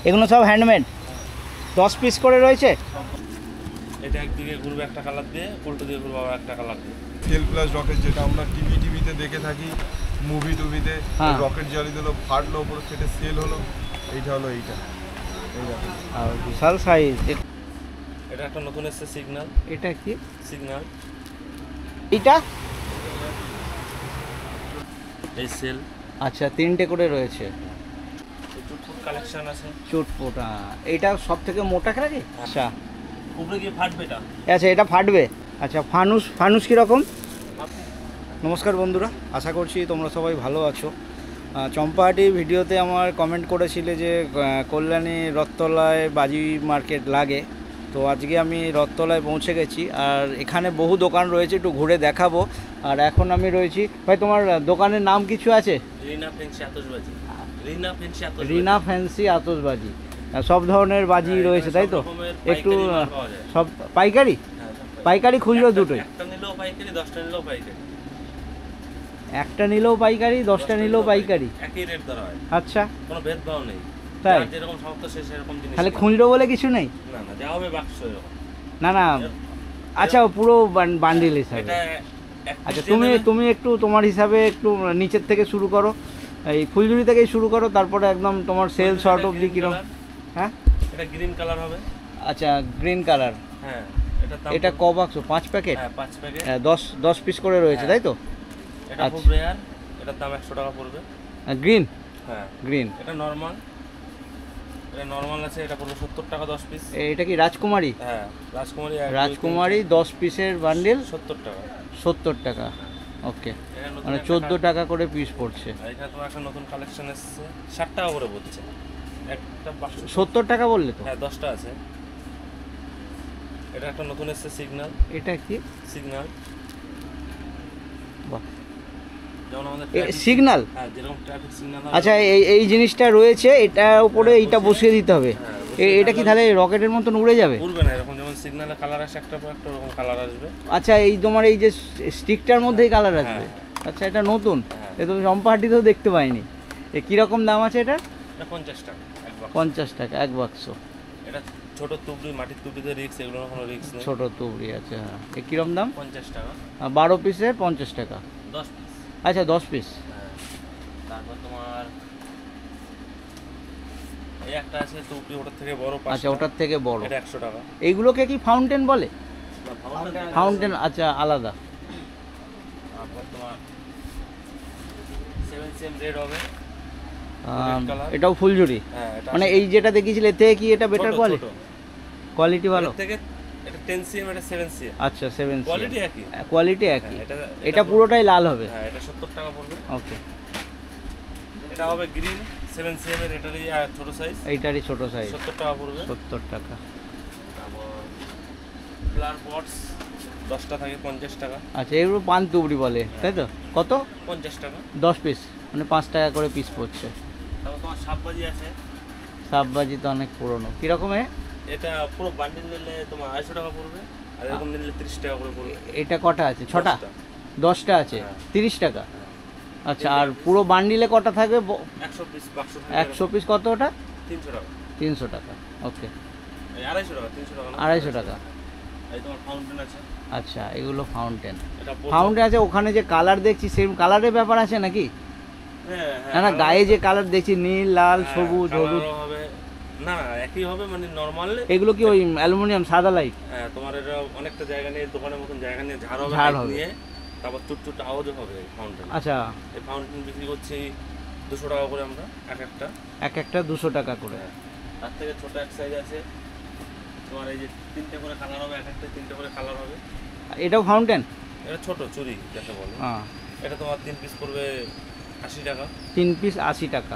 এগুলো সব handmade, 10 piece করে রয়েছে। এটা একদিকে ঘুরবে একটা কালার দিয়ে, উল্টো দিকে ঘুরবে আবার একটা কালার দিয়ে। সেল প্লাস রকেট যেটা আমরা টিভিতে দেখে থাকি, মুভি টুভিতে, রকেট জ্বালি দিল, ফাটলো, উপরে সেটা সেল হলো, এইটা হলো এইটা। এই দেখো আর বিশাল সাইজ। এটা একটা নতুন এসেছে সিগন্যাল। এটা কি সিগন্যাল? এইটা এই সেল। আচ্ছা, 3টে করে রয়েছে। চুটফুট কালেকশন আছে। চুটফুট, এইটা সব থেকে মোটা নাকি? আচ্ছা, উপরে গিয়ে ফাটবে এটা। আচ্ছা এটা ফাটবে। আচ্ছা, ফানুস কীরকম? নমস্কার বন্ধুরা, আশা করছি তোমরা সবাই ভালো আছো। চম্পাহাটি ভিডিওতে আমার কমেন্ট করেছিলে যে কল্যাণী রথতলায় বাজি মার্কেট লাগে, তো আজকে আমি রথতলায় পৌঁছে গেছি। আর এখানে বহু দোকান রয়েছে, একটু ঘুরে দেখাবো। আর এখন আমি রয়েছি, ভাই তোমার দোকানের নাম কিছু আছে? রিনা ফ্যান্সি আতশবাজি। রিনা ফ্যান্সি আতশবাজি। সব ধরনের বাজি রয়েছে তাই তো? একটু সব পাইকারি? পাইকারি খুচরো দুটোই? একটা নিলেও পাইকারি, 10টা নিলেও পাইকারি। একটা নিলেও পাইকারি, 10টা নিলেও পাইকারি, একই রেট ধরা হয়। আচ্ছা, কোনো ভেদভাব নেই। তাই? যেরকম সামর্থ্য সেরকম জিনিস। তাহলে খুচরো বলে কিছু নেই? না না, যা হবে বাক্স এরকম। না, আচ্ছা পুরো বান্ডিল হিসাবে। এটা আচ্ছা, তুমি একটু তোমার হিসাবে একটু নিচের থেকে শুরু করো, এই ফুলঝুরি থেকেই শুরু করো, তারপরে একদম তোমার সেল শর্ট অবধি কিরকম? হ্যাঁ, এটা গ্রিন কালার হবে। আচ্ছা, গ্রিন কালার। হ্যাঁ, এটা ক বাক্স? 5 প্যাকেট? হ্যাঁ, 5 প্যাকেট। 10 পিস করে রয়েছে তাই তো? এটা খুব রেয়ার, এটার দাম 100 টাকা পড়বে। গ্রিন? হ্যাঁ, গ্রিন। এটা নরমাল। এটা নরমাল আছে, এটা পড়বে 70 টাকা 10 পিস। এটা কি রাজকুমারী? হ্যাঁ, রাজকুমারী 10 পিসের বান্ডিল 70 টাকা। 70 টাকা, ওকে, মানে 14 টাকা করে পিস পড়ছে। এখানে তোমার একটা নতুন কালেকশন এসেছে, 60 টাকা করে পড়ছে একটা বাক্স। 70 টাকা বললে তো? হ্যাঁ, 10টা আছে। এটা একটা নতুন এসেছে সিগন্যাল। এটা কি সিগন্যাল? বাহ, যেমন আমাদের সিগন্যাল। হ্যাঁ, যেরকম ট্রাফিক সিগন্যাল। আচ্ছা, এই জিনিসটা রয়েছে, এটা উপরে এইটা বসিয়ে দিতে হবে। এটা কি তাহলে রকেটের মতন উড়ে যাবে? উড়বে না, এরকম যেমন সিগন্যালের কালার আসে একটা পর একটা, ওরকম কালার আসবে। আচ্ছা, এই তোমার এই যে স্টিকটার মধ্যেই কালার আসবে? আচ্ছা, এটা নতুন, এটা তো চম্পাহাটিতেও দেখতে পাইনি। কীরকম দাম আছে এটা? 50 টাকা এক বাক্স। 50 টাকা এক বাক্স। এটা ছোট তুবড়ি, মাটির তুবড়িতে রিক্স, এগুলোর কোনো রিক্স নেই। ছোট তুবড়ি, আচ্ছা, কীরকম দাম? 50 টাকা। 12 পিসে 50 টাকা? 10 পিস। আচ্ছা, 10 পিস। হ্যাঁ, তারপর তোমার এই একটা আছে তুবড়ি, ওটার থেকে বড়। আচ্ছা, ওটার থেকে বড়, এটা 100 টাকা। এইগুলোকে কি ফাউন্টেন বলে? ফাউন্টেন, আচ্ছা, আলাদা। তারপর তোমার 7 cm রেড হবে। এটাও ফুলঝুরি? হ্যাঁ, মানে এই যেটা দেখিয়েছিলে এর থেকে কি এটা বেটার কোয়ালিটি? কোয়ালিটি ভালো? এর থেকে এটা 10 cm, এটা 7 cm। আচ্ছা, 7 cm কোয়ালিটি একই। কোয়ালিটি একই। এটা পুরোটাই লাল হবে? হ্যাঁ, এটা 70 টাকা পড়বে। ওকে। এটা হবে গ্রিন 7 cm এর, এটারই ছোট সাইজ। এইটারই ছোট সাইজ, 70 টাকা পড়বে। 70 টাকা। তারপর ফ্লাওয়ার পটস 10টা থাকে 50 টাকা। আচ্ছা, এগুলো পান তুবড়ি বলে তাই তো? কত? 50 টাকা 10 পিস, মানে 5 টাকা করে পিস পড়ছে। তারপর তোমার সাপবাজি আছে। সাপবাজি তো অনেক পুরনো, কীরকম? এটা পুরো বান্ডিল নিলে তোমার 250 টাকা পড়বে, আর এরকম নিলে 30 টাকা করে পড়বে। এটা কটা আছে? 6টা? 10টা আছে, 30 টাকা। আচ্ছা, আর পুরো বান্ডিলে কটা থাকবে? 100 পিস বাক্স থাকে। 100 পিস কত ওটা? 300 টাকা। 300 টাকা, ওকে। 250 টাকা, 300 টাকা না? 250 টাকা। এই তোমার ফাউন্টেন আছে। আচ্ছা, এগুলো ফাউন্টেন। এটা ফাউন্টেন আছে, ওখানে যে কালার দেখছি সেম কালারের ব্যাপার আছে নাকি? হ্যাঁ, না, গায়ে যে কালার দেখছি নীল, লাল, সবুজ, হলুদ হবে না, একই হবে, মানে নরমাল। এগুলো কি ওই অ্যালুমিনিয়াম সাদা লাইট? হ্যাঁ, তোমার এটা অনেকটা জায়গা নিয়ে, দোকানের মতন জায়গা নিয়ে ঝাড় হবে নিয়ে, তারপর চুট আওয়াজও হবে ফাউন্টেন। আচ্ছা, এই ফাউন্টেন বিক্রি করছি 200 টাকা করে আমরা একটা 200 টাকা করে। তার থেকে ছোট এক সাইজ আছে তোমার, এই যে 3টে করে কালার হবে, একটা 3টে করে কালার হবে। এটাও ফাউন্টেন? এটা ছোট চুরি যাকে বলে। এটা তোমার 3 পিস পড়বে 80 টাকা। 3 পিস 80 টাকা,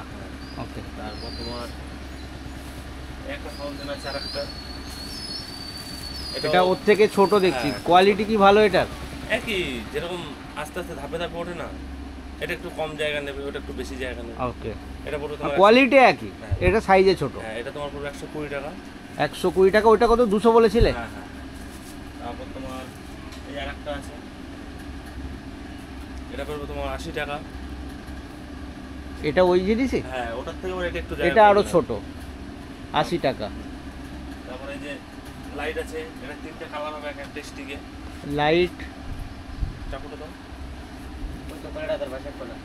ওকে। তারপর তোমার একটা ফাউন্টেন আছে, আরেকটা। এটা ওর থেকে ছোট দেখছি, কোয়ালিটি কি ভালো এটার? একই, যেরকম আস্তে আস্তে ধাপে ধাপে ওঠে না, এটা একটু কম জায়গা নেবে, ওটা একটু বেশি জায়গা নেবে। ওকে, এটা পড়বে তোমার কোয়ালিটি একই, এটা সাইজে ছোট। হ্যাঁ, এটা তোমার পড়বে 120 টাকা। 120 টাকা। ওইটা কত? 200 বলেছিলে? হ্যাঁ। তারপর তোমার এই আরেকটা আছে, এটা পড়বে তোমার 80 টাকা। এটা ওই জিনিসই? হ্যাঁ, ওটার থেকে এটা একটু এটা আরো ছোট। 80 টাকা। তারপরে এই যে লাইট আছে, এটা 3টে কালার হবে এক একটা স্টিকে। লাইট চাকুটা দাও। ওই তো কলাটা তার বাসার কলা।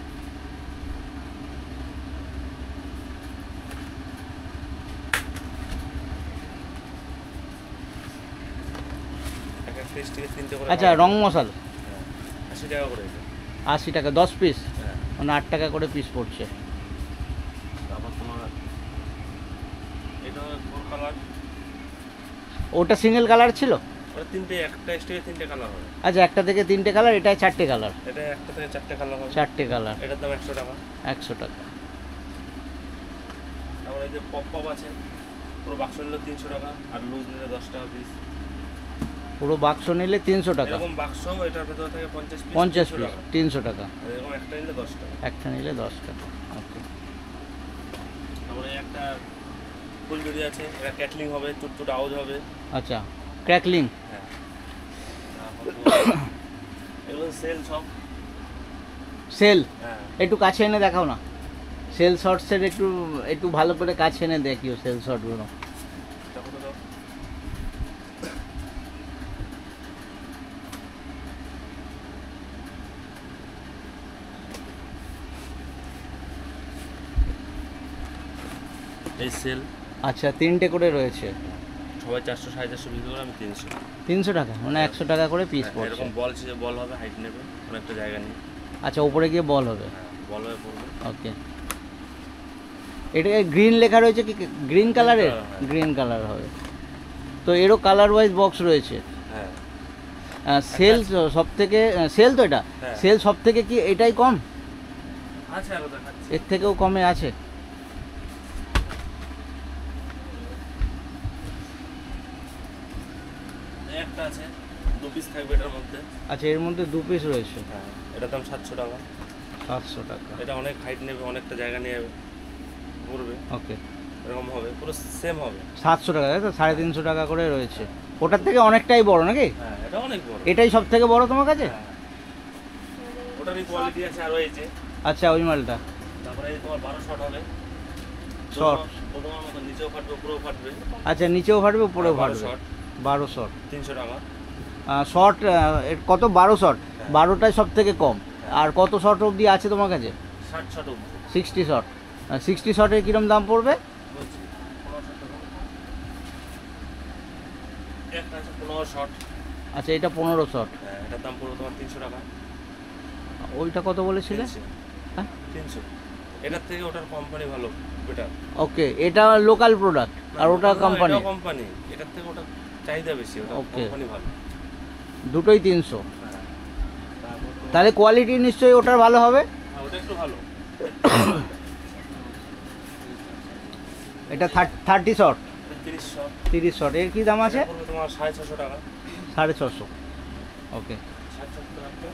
এক একটা স্টিকে 3টে করে। আচ্ছা রং মশাল 80 টাকা করে এটা। 80 টাকা 10 পিস, হ্যাঁ। মানে 8 টাকা করে পিস পড়ছে। তারপর তোমার এটা 4 কালার। ওটা সিঙ্গেল কালার ছিল? ওটা 3টে, একটা স্টিকে 3টে কালার হবে। আচ্ছা একটা থেকে 3টে কালার, এটা 4টে কালার। এটা একটা থেকে 4টে কালার হবে। 4টে কালার, এটার দাম 100 টাকা। 100 টাকা। তারপরে এই যে পপ পপ আছে, পুরো বাক্স নিলে 300 টাকা, আর লুজ নিলে 10 টাকা পিস। পুরো বাক্স নিলে 300 টাকা। এরকম বাক্স এটার ভেতর থেকে 50 পিস 50 300 পিস টাকা। 300 টাকা। আর এরকম একটা নিলে 10 টাকা। একটা নিলে 10 টাকা। ওকে। তারপরে একটা ফুলঝুরি আছে, এটা ক্যাটলিং হবে, চুটচুট আওয়াজ হবে। আচ্ছা ক্র্যাকলিং। হ্যাঁ। তারপর এগুলো সেল সব। সেল হ্যাঁ। একটু কাছে এনে দেখাও না, সেল শর্টসের একটু একটু ভালো করে কাছে এনে দেখিও সেল শর্টগুলো। চাকুটা দাও। এই সেল আচ্ছা 3টে করে রয়েছে, সবাই 400 450 বিক্রি করে, আমি 300। 300 টাকা, মানে 100 টাকা করে পিস হ্যাঁ, পড়ছে। এরকম বল ছিল, বল হবে, হাইট নেবে, অনেকটা জায়গা নিয়ে। আচ্ছা উপরে গিয়ে বল হবে। হ্যাঁ, বল হয়ে পড়বে। ওকে। এটা গ্রিন লেখা রয়েছে কি? গ্রিন কালারের? color, হ্যাঁ। গ্রিন কালার হবে। তো এরও কালার ওয়াইজ বক্স রয়েছে। হ্যাঁ। সেল সব থেকে, সেল তো এটা হ্যাঁ। সেল সব থেকে কি এটাই কম? আছে আরো দেখাচ্ছি। এর থেকেও কমে আছে? এই একটা আছে, 2 পিস থাকবে এটার মধ্যে। আচ্ছা এর মধ্যে 2 পিস রয়েছে। হ্যাঁ, এটার দাম 700 টাকা। 700 টাকা। এটা অনেক হাইট নেবে, অনেকটা জায়গা নিয়ে ঘুরবে, ওকে। এরকম হবে, পুরো সেম হবে। 700 টাকা তাই তো? 350 টাকা করে রয়েছে। ওটার থেকে অনেকটাই বড় নাকি? হ্যাঁ, এটা অনেক বড়। এটাই সব থেকে বড় তোমার কাছে? হ্যাঁ। ওটারই কোয়ালিটি আছে আরো এই যে। আচ্ছা ওই মালটা তারপরে এই তোমার 12 শট হবে। শর্ট। প্রথম মতো নিচেও ফাটবে, উপরেও ফাটবে। আচ্ছা নিচেও ফাটবে উপরেও 12 ফাটবে। Shot, 12 shot. 300 টাকা। শর্ট কত? 12 শট। 12টাই সব থেকে কম। আর কত শট অবধি আছে তোমার কাছে? 60 শট অবধি। 60 শট। 60 শটের কিরম দাম পড়বে? বলছি 15 শট টাকা। একটা আছে 15 শট। আচ্ছা এটা 15 শট। হ্যাঁ, এটার দাম পড়বে তোমার 300 টাকা। ওইটা কত বলেছিলে? 300। হ্যাঁ 300। এটার থেকে ওটার কোম্পানি ভালো, বেটার। ওকে, এটা লোকাল প্রোডাক্ট আর ওটা কোম্পানি? কোম্পানি, এটার থেকে ওটা চাহিদা বেশি, ওটা Okay. কোম্পানি ভালো। দুটোই 300। হ্যাঁ। তারপর তো- তাহলে কোয়ালিটি নিশ্চয়ই ওটার ভালো হবে। হ্যাঁ, ওটা একটু ভালো। এটা 30 শট। এটা 30 শট। 30 শট এর কি দাম আছে? এটা পড়বে তোমার 650 টাকা। 650। ওকে। 650 টাকা।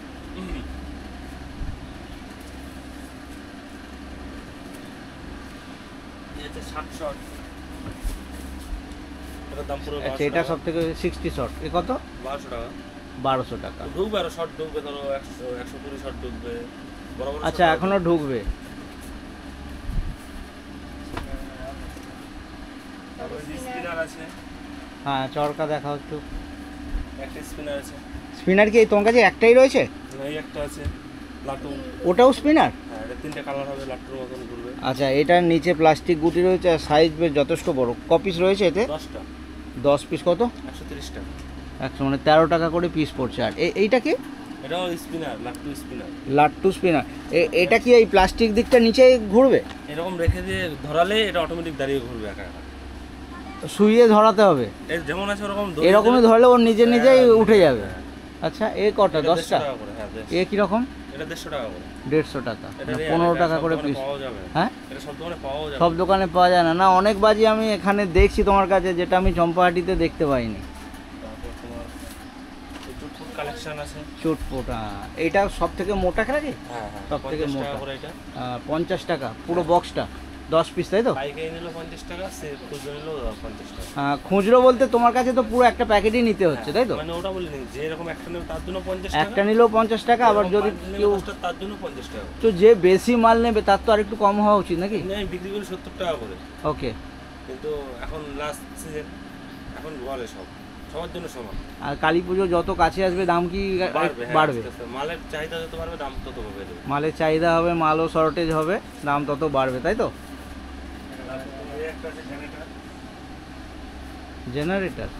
এই হচ্ছে 60 শট। এটার দাম পুরো আচ্ছা এটা সব থেকে 60 শট এ কত? 1200 টাকা। 1200 টাকা। ঢুকবে আরো শট, ঢুকবে ধরো 120 শট ঢুকবে, বড় বড় আচ্ছা shot এখনো ঢুকবে। তারপরে স্পিনার আছে, হ্যাঁ চরকা দেখাও একটু। একটা স্পিনার আছে। স্পিনার কি এই তোমার কাছে একটাই রয়েছে? এই একটা আছে লাটু। ওটাও স্পিনার? হ্যাঁ, এটা 3টে কালার হবে, লাটুর মতন ঘুরবে। আচ্ছা এটার নিচে প্লাস্টিক গুটি রয়েছে আর সাইজ বেশ যথেষ্ট বড়। কপিস রয়েছে এতে? 10টা। 10 পিস কত? 130 টাকা। 100 মানে 13 টাকা করে পিস পড়ছে। আর এইটা কি? এটাও স্পিনার, লাটু স্পিনার। লাট্টু স্পিনার। এটা কি এই প্লাস্টিক দিকটা নিচে ঘুরবে? এরকম রেখে দিয়ে ধরালে এটা অটোমেটিক দাঁড়িয়ে ঘুরবে একা একা। শুইয়ে ধরাতে হবে? এর যেমন আছে ওরকম এরকমই ধরলে ও নিজে নিজেই হ্যাঁ, উঠে যাবে? হ্যাঁ। আচ্ছা এ কটা? 10টা? টাকা করে। হ্যাঁ, এ কীরকম? এটা 150 টাকা করে। 150 টাকা, এটা 15 টাকা করে পিস। পাওয়া যাবে। হ্যাঁ এটা সব দোকানে পাওয়া যাবে। সব দোকানে পাওয়া যায় না। না অনেক বাজি আমি এখানে দেখছি তোমার কাছে, যেটা আমি চম্পাহাটিতে দেখতে পাইনি। তারপর তোমার এই চুটপুট কালেকশন আছে। চুটপুট, এইটা সব থেকে মোটা নাকি? হ্যাঁ হ্যাঁ, সব থেকে 50 টাকা মোটা। করে এটা। 50 টাকা পুরো বক্সটা, 10 পিস তাই তো? পাইকারি নিলো 50 টাকা, সে খুচরো নিলো 50 টাকা। খুচরো বলতে তোমার কাছে তো পুরো একটা প্যাকেটই নিতে হচ্ছে তাই তো? মানে ওটা বলিনি, যে এরকম একটা নেবে তার জন্য 50 টাকা। একটা নিলেও 50 টাকা, আবার এরকম যদি পাঁচ নিলে কেউ দশটা, তার জন্য 50 টাকা। তো যে বেশি মাল নেবে তার তো আর একটু কম হওয়া উচিত নাকি? আমি বিক্রি করি 70 টাকা করে। ওকে। কিন্তু এখন লাস্ট সিজন, এখন বলে সবার জন্য সমান। আর কালী পুজো যত কাছে আসবে দাম কি বাড়বে, হ্যাঁ, বাড়বে? আস্তে আস্তে। মালের চাহিদা যত বাড়বে দাম তত বেড়ে যাবে। মালের চাহিদা হবে, মালও শর্টেজ হবে, দাম তত বাড়বে, তাই তো? এই একটা আছে জেনারেটর, জেনারেটর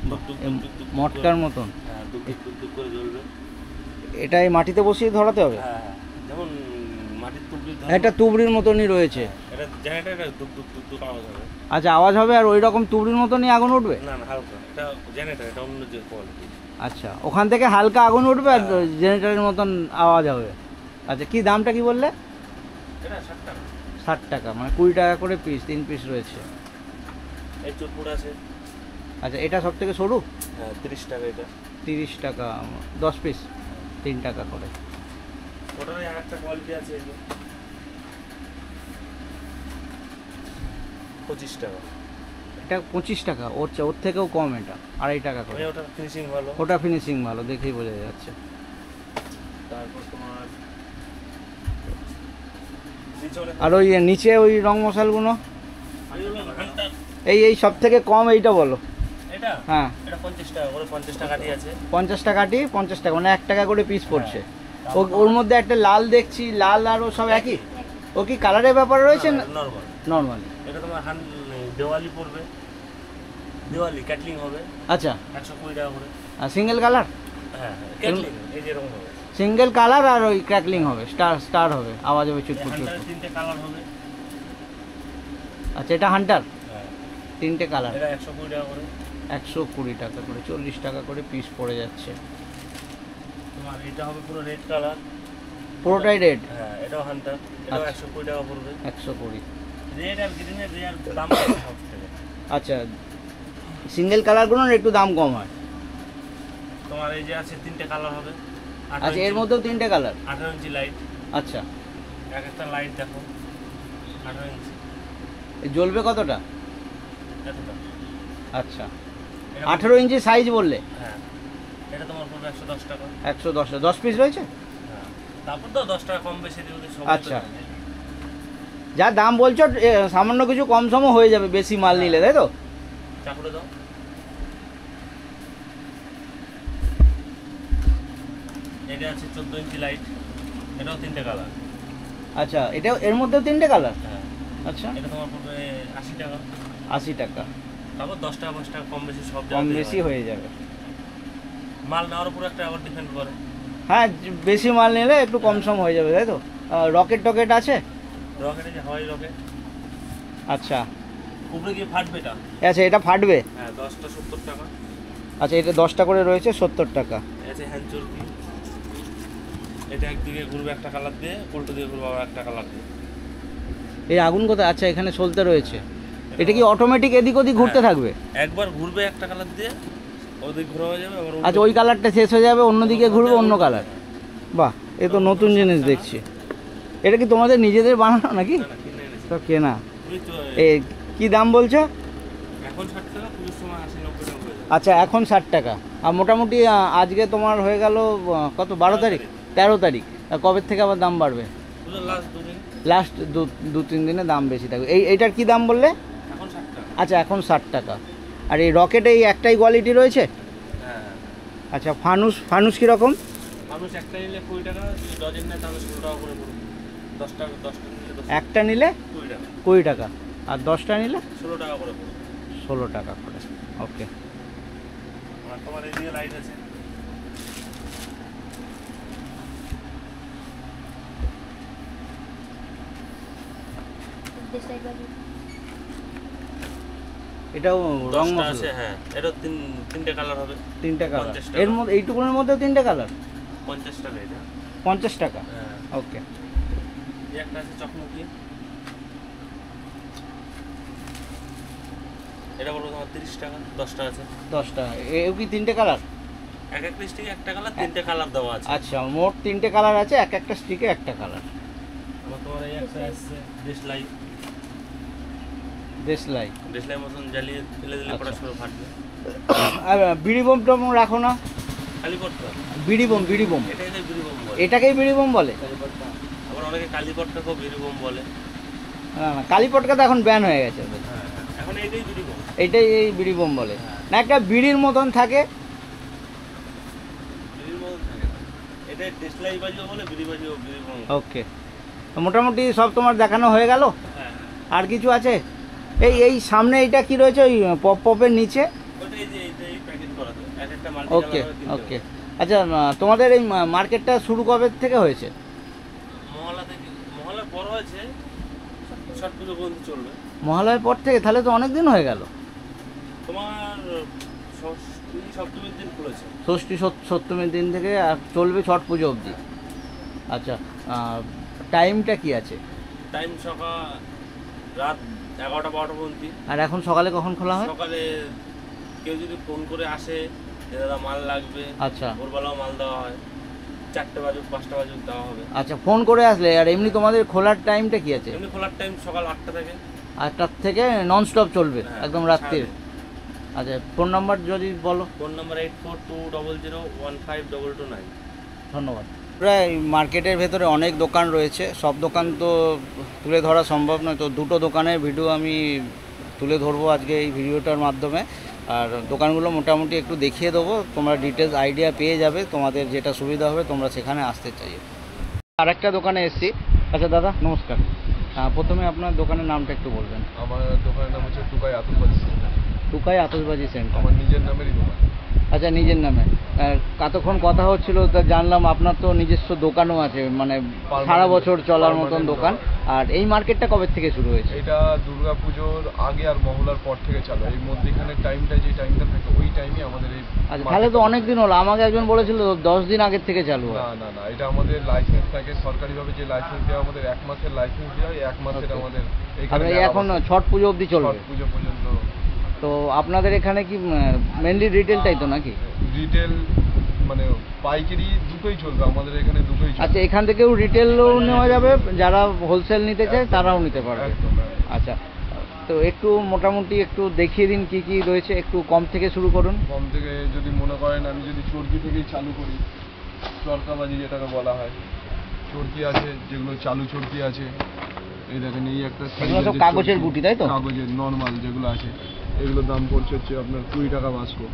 দুক দুক দুক দুক মটকার করে। মতন। হ্যাঁ, দুক দুক দুক দুক করে জ্বলবে। এটা এই মাটিতে বসিয়ে ধরাতে হবে? হ্যাঁ, যেমন মাটির তুবড়ি ধরো। একটা তুবড়ির মতনই রয়েছে। এটা জেনারেটর, এটা দুক দুক দুক দুক আওয়াজ হবে। আচ্ছা, আওয়াজ হবে আর ওই রকম তুবড়ির মতনই আগুন উঠবে? না না, হালকা। এটা জেনারেটর, এটা অন্য যে কোয়ালিটি। আচ্ছা, ওখান থেকে হালকা আগুন উঠবে আর হ্যাঁ। জেনারেটরের মতন আওয়াজ হবে। আচ্ছা, কি দামটা কি বললে? এটা 60 টাকা। 60 টাকা, মানে 20 টাকা করে পিস, 3 পিস রয়েছে। এই চুরপুর আছে। আচ্ছা, এটা সব থেকে সরু? হ্যাঁ, 30 টাকা এটা। 30 টাকা 10 পিস, 3 টাকা করে। ওটারই আরেকটা কোয়ালিটি আছে, এই যে 25 টাকা। এটা 25 টাকা, ওর থেকেও কম, এটা 2.5 টাকা করে। ওটা ফিনিশিং ভালো। ওটা ফিনিশিং ভালো, দেখেই বোঝা যাচ্ছে। তারপর তোমার নিচে আর ওই নিচে ওই রং মশালগুলো, ঘন্টা। এই সব থেকে কম এইটা বলো। এটা হ্যাঁ, এটা 50 টাকা করে, 50 টাকাটি আছে। 50 টাকাটি 50 টাকা, মানে 1 টাকা করে পিস পড়ছে। ওর মধ্যে একটা লাল দেখছি, লাল আর ও সব একই? ও কি কালারের ব্যাপার রয়েছে না? নরমাল। নর্মালি। এটা তোমার দেওয়ালি পড়বে, দেওয়ালি ক্যাটলিং হবে। আচ্ছা, 120 টাকা করে। আর সিঙ্গেল কালার? হ্যাঁ, ক্যাটলিং এই যে এরকম হবে। সিঙ্গেল কালার আর ওই ক্র্যাকলিং হবে, স্টার হবে, আওয়াজ হবে চুটপুট হান্টারের চুটপুট। 3টে কালার হবে। আচ্ছা, এটা হান্টার, হ্যাঁ, 3টে কালার, এটা 120 টাকা করে। 120 টাকা করে, 40 টাকা করে পিস পড়ে যাচ্ছে। তোমার এটা হবে পুরো রেড কালার। পুরোটাই রেড? হ্যাঁ, এটাও হান্টার, এটাও আচ্ছা। 120 টাকা পড়বে। 120। রেড আর গ্রিনের দাম বেশি সব থেকে। আচ্ছা, সিঙ্গেল কালারগুলোর একটু দাম কম হয়। তোমার এই যে আছে 3টে কালার হবে। আচ্ছা, এর মধ্যেও 3টে কালার? 18 ইঞ্চি লাইট। আচ্ছা, এক একটা লাইট দেখো, 18 ইঞ্চি। জ্বলবে কতটা? এতটা। আচ্ছা, এটা 18 ইঞ্চি সাইজ বললে? হ্যাঁ, এটা তোমার পড়বে 110 টাকা। 110, 10 পিস রয়েছে? হ্যাঁ, তারপর তো 10 টাকা কম বেশি দিলে সব। আচ্ছা। যা দাম বলছো সামান্য কিছু কম সম হয়ে যাবে বেশি মাল নিলে, তাই তো? চাকুরে দাও। এটা আছে 14 ইঞ্চি লাইট, এটাও 3টে কালার। আচ্ছা, এটা এর মধ্যেও 3টে কালার? হ্যাঁ, আচ্ছা, এটা তোমার পড়বে 80 টাকা। 80 টাকা, তারপর 10 টাকা 5 টাকা কম বেশি সব কম জায়গাতেই বেশি হয়। হয়ে যাবে। মাল নেওয়ার উপর একটা আবার ডিপেন্ড করে। হ্যাঁ, বেশি মাল নিলে একটু কম সম হয়ে যাবে, তাই তো? রকেট টকেট আছে? রকেটে যে হাওয়াই রকেট। আচ্ছা, উপরে গিয়ে ফাটবে এটা। আচ্ছা, এটা ফাটবে? হ্যাঁ, 10টা 70 টাকা। আচ্ছা, এটা 10টা করে রয়েছে, 70 টাকা। আছে হ্যান্ড চর্বি। এটা একদিকে ঘুরবে একটা কালার দিয়ে, উল্টো দিকে ঘুরবে আবার একটা কালার দিয়ে। এই আগুন কোথায়? আচ্ছা, এখানে চলতে রয়েছে। এটা কি অটোমেটিক এদিক ওদিক ঘুরতে হ্যাঁ। থাকবে? একবার ঘুরবে একটা কালার দিয়ে, ওদিক ঘোরা হয়ে যাবে আবার। আচ্ছা, ওই কালারটা শেষ হয়ে যাবে, অন্যদিকে ঘুরবে অন্য কালার। বাহ, এ তো নতুন জিনিস দেখছি। এটা কি তোমাদের নিজেদের বানানো নাকি? না, না, কিনে এনেছি। সব কেনা? পুরী তো এ কি দাম বলছো? এখন 60 টাকা, পুজোর সময় 80-90 টাকা হয়ে যাবে। আচ্ছা, এখন 60 টাকা। আর মোটামুটি আজকে তোমার হয়ে গেল কত, 12 তারিখ? 13 তারিখ। আর কবে থেকে আবার দাম বাড়বে? পুজোর লাস্ট দুদিন। লাস্ট 2-3 দিনে দাম বেশি থাকবে। এইটার কি দাম বললে? এখন 60 টাকা। আচ্ছা, এখন 60 টাকা। আর এই রকেটে এই একটাই কোয়ালিটি রয়েছে? হ্যাঁ, আচ্ছা, ফানুস কীরকম? মানুষ একটা নিলে 20 টাকা, যদি ডজন নেয় তাহলে 16 টাকা করে পড়বে। 10টা নিলে 10 একটা নিলে 20 টাকা, 20 টাকা, আর 10টা নিলে 16 টাকা করে পড়বে। 16 টাকা করে। ওকে। আর তোমার এই দিকে লাইট আছে। এটাও রং 10টা আছে, মশলা? হ্যাঁ, এটা 3টে কালার হবে। 3টে কালার? 50 টাকা। এর মধ্যে এইটুকুনের মধ্যেও 3টে কালার? 50 টাকা এটা। 50 টাকা। হ্যাঁ, ওকে। এই একটা আছে চকমকি। এটা বলবো তোমার 30 টাকা, 10টা আছে। 10টা। এও কি 3টে কালার? এক একটা স্টিকে একটা কালার, 3টে কালার দেওয়া আছে। আচ্ছা, মোট 3টে কালার আছে, একটা স্টিকে একটা কালার। আবার তোমার এই একটা আসছে দেশলাই। দেশলাই? দেশলাই মতন জ্বালিয়ে ফেলে দিলে আচ্ছা। পটাশ করে ফাটবে। আর বিড়ি বোম টম রাখো না? কালি পটকা, বিড়ি বোম? এটাকে বিড়ি বোম বলে। এটাকেই বিড়ি বোম বলে? আবার অনেকে কালি পটকাকেও বিড়ি বোম বলে। না না, কালী পটকা তো এখন ব্যান হয়ে গেছে। হ্যাঁ, এখন এইটাই বিড়ি বোম। এইটাই এই বিড়ি বোম বলে না, একটা বিড়ির মতন থাকে। বিড়ির মতন থাকে না। এটা দেশলাই বাজিও বলে, বিড়ি বাজিও বিড়ি বোম। ওকে, তো মোটামুটি সব তোমার দেখানো হয়ে গেল। হ্যাঁ, আর কিছু আছে? এই এই সামনে এইটা কি রয়েছে ওই পপ পপের নিচে? ওটা এই যে এইটাই প্যাকেট করা তো, এক একটা মাল্টি ওকে ওকে। আচ্ছা, তোমাদের এই মার্কেটটা শুরু কবে থেকে হয়েছে? মহলা থেকে, মহলা বড় হয়েছে, ছট পুজো পর্যন্ত চলবে। মহালয়ের পর থেকে? তাহলে তো অনেক দিন হয়ে গেল। তোমার ষষ্ঠী সপ্তমীর দিন খুলেছে। ষষ্ঠী সপ্তমীর দিন থেকে আর চলবে ছট পুজো অবধি। আচ্ছা, টাইমটা কি আছে? টাইম সকাল রাত 11টা-12টা পর্যন্ত। আর এখন সকালে কখন খোলা হয়? সকালে কেউ যদি ফোন করে আসে যে দাদা মাল লাগবে, আচ্ছা ভোরবেলাও মাল দেওয়া হয়, 4টে বাজুক 5টা বাজুক দেওয়া হবে। আচ্ছা, ফোন করে আসলে। আর এমনি তোমাদের খোলার টাইমটা কি আছে? এমনি খোলার টাইম সকাল 8টা থেকে। 8টার থেকে নন স্টপ চলবে হ্যাঁ, একদম রাত্রির? আচ্ছা, ফোন নাম্বার যদি বলো। Phone number 8420015229। ধন্যবাদ। প্রায় মার্কেটের ভেতরে অনেক দোকান রয়েছে, সব দোকান তো তুলে ধরা সম্ভব নয়, তো দুটো দোকানের ভিডিও আমি তুলে ধরবো আজকে এই ভিডিওটার মাধ্যমে। আর দোকানগুলো মোটামুটি একটু দেখিয়ে দেবো, তোমরা ডিটেলস আইডিয়া পেয়ে যাবে, তোমাদের যেটা সুবিধা হবে তোমরা সেখানে আসতে চাইবে। আরেকটা দোকানে এসেছি। আচ্ছা দাদা নমস্কার, প্রথমে আপনার দোকানের নামটা একটু বলবেন। আমার দোকানের নাম হচ্ছে টুকাই আতশবাজি সেন্টার। টুকাই আতশবাজি সেন্টার আমার নিজের নামেরই দোকান। আচ্ছা, নিজের নামে। কতক্ষণ কথা হচ্ছিল তা জানলাম আপনার তো নিজস্ব দোকানও আছে, মানে সারা বছর চলার মতন দোকান। আর এই মার্কেটটা কবে থেকে শুরু হয়েছে? এটা দুর্গা পুজোর আগে আর মহলার পর থেকে চালু। এই মধ্যখানের টাইমটা, যে টাইমটা থাকে ওই টাইমে আমাদের এই। আচ্ছা, তাহলে তো অনেক দিন হলো। আমাকে একজন বলেছিল 10 দিন আগের থেকে চালু হয়। না না না, এটা আমাদের লাইসেন্স থাকে সরকারিভাবে, যে লাইসেন্স দেওয়া আমাদের 1 মাসের লাইসেন্স দেওয়া হয়। 1 মাসের আমাদের এখানে এখন ছট পুজো অবধি চলবে? ছট পুজো পর্যন্ত। তো আপনাদের এখানে কি মেনলি রিটেলটাই তো নাকি? রিটেল মানে পাইকারি দুটোই চলবে আমাদের এখানে, দুটোই চলবে। আচ্ছা, এখান থেকেও রিটেলও নেওয়া যাবে, যারা হোলসেল নিতে চায় তারাও নিতে পারবে। একদম। আচ্ছা, তো একটু মোটামুটি একটু দেখিয়ে দিন কি কি রয়েছে, একটু কম থেকে শুরু করুন। কম থেকে যদি মনে করেন, আমি যদি চরকি থেকেই চালু করি, চরকাবাজি যেটাকে বলা হয়, চরকি আছে যেগুলো চালু চরকি আছে। এই দেখেন, এই একটা এগুলো সব কাগজের গুটি তাই তো? কাগজের নর্মাল যেগুলো আছে, এগুলোর দাম পড়ছে হচ্ছে আপনার 20 টাকা বাস্কো।